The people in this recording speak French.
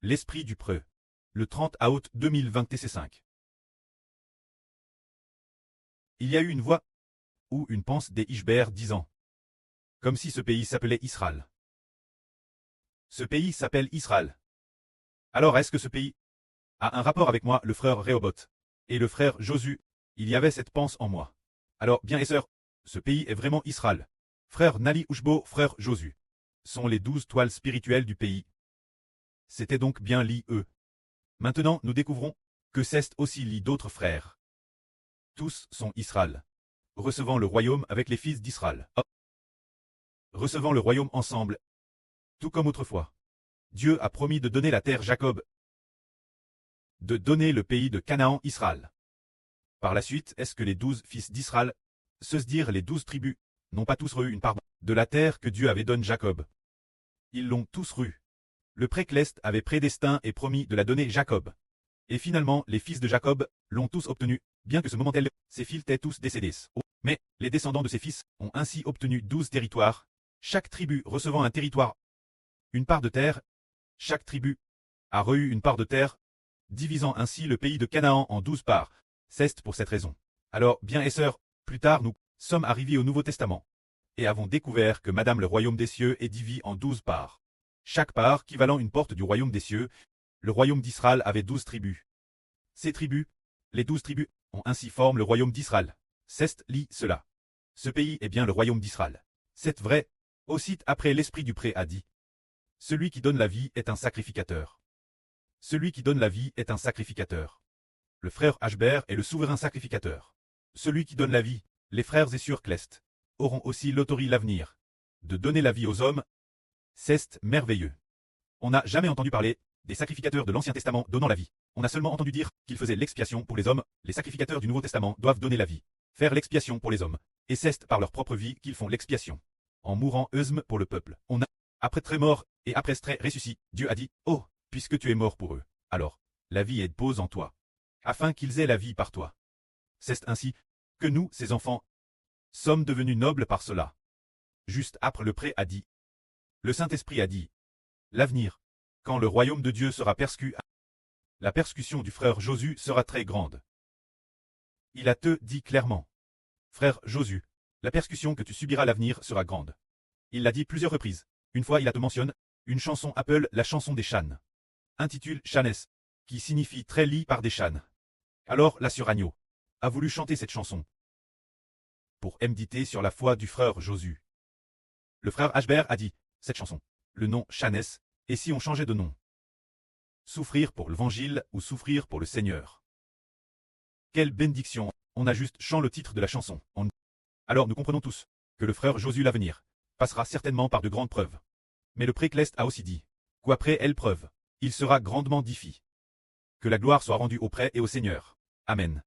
L'esprit du preux. Le 30 août 2020 TC5. Il y a eu une voix ou une pensée des Ishbert disant comme si ce pays s'appelait Israël. Ce pays s'appelle Israël. Alors est-ce que ce pays a un rapport avec moi, le frère Rehoboth et le frère Josu? Il y avait cette pensée en moi. Alors, bien et sœurs, ce pays est vraiment Israël. Frère Nali Ushbo, frère Josu, sont les 12 toiles spirituelles du pays. C'était donc bien eux. Maintenant, nous découvrons que c'est aussi d'autres frères. Tous sont Israël, recevant le royaume avec les fils d'Israël. Recevant le royaume ensemble, tout comme autrefois. Dieu a promis de donner la terre Jacob, de donner le pays de Canaan Israël. Par la suite, est-ce que les 12 fils d'Israël, se dire les 12 tribus, n'ont pas tous reçu une part de la terre que Dieu avait donné Jacob? Ils l'ont tous reçu. Le précleste avait prédestiné et promis de la donner Jacob. Et finalement, les fils de Jacob l'ont tous obtenu, bien que ce moment ses fils étaient tous décédés. Mais, les descendants de ses fils ont ainsi obtenu 12 territoires, chaque tribu recevant un territoire, une part de terre. Chaque tribu a reçu une part de terre, divisant ainsi le pays de Canaan en 12 parts. C'est pour cette raison. Alors, bien et sœurs, plus tard nous sommes arrivés au Nouveau Testament, et avons découvert que Madame le royaume des cieux est divisé en 12 parts. Chaque part équivalent une porte du royaume des cieux. Le royaume d'Israël avait 12 tribus. Ces tribus, les 12 tribus, ont ainsi formé le royaume d'Israël. C'est cela. Ce pays est bien le royaume d'Israël. C'est vrai. Aussitôt après l'esprit du pré a dit. Celui qui donne la vie est un sacrificateur. Celui qui donne la vie est un sacrificateur. Le frère Ashbert est le souverain sacrificateur. Celui qui donne la vie, les frères et sœurs Clest, auront aussi l'autorité l'avenir de donner la vie aux hommes. C'est merveilleux. On n'a jamais entendu parler des sacrificateurs de l'Ancien Testament donnant la vie. On a seulement entendu dire qu'ils faisaient l'expiation pour les hommes. Les sacrificateurs du Nouveau Testament doivent donner la vie, faire l'expiation pour les hommes. Et c'est par leur propre vie qu'ils font l'expiation. En mourant eux-mêmes pour le peuple. On a, après très mort et après très ressuscité, Dieu a dit, oh, puisque tu es mort pour eux, alors, la vie est pose en toi, afin qu'ils aient la vie par toi. C'est ainsi que nous, ses enfants, sommes devenus nobles par cela. Juste après le pré a dit. Le Saint-Esprit a dit. L'avenir, quand le royaume de Dieu sera persécuté, la persécution du frère Josu sera très grande. Il a te dit clairement. Frère Josu, la persécution que tu subiras à l'avenir sera grande. Il l'a dit plusieurs reprises. Une fois il a te mentionné, une chanson appelle la chanson des chânes. Intitule Chanes, qui signifie très lit par des chânes. Alors la sœur Agneau a voulu chanter cette chanson pour méditer sur la foi du frère Josu. Le frère Ashbert a dit, cette chanson, le nom Chanes, et si on changeait de nom? Souffrir pour l'évangile ou souffrir pour le Seigneur? Quelle bénédiction! On a juste chanté le titre de la chanson. Alors nous comprenons tous que le frère Josu l'avenir passera certainement par de grandes preuves. Mais le précleste a aussi dit, qu'après l'épreuve, il sera grandement difficile. Que la gloire soit rendue au prêtre et au Seigneur. Amen.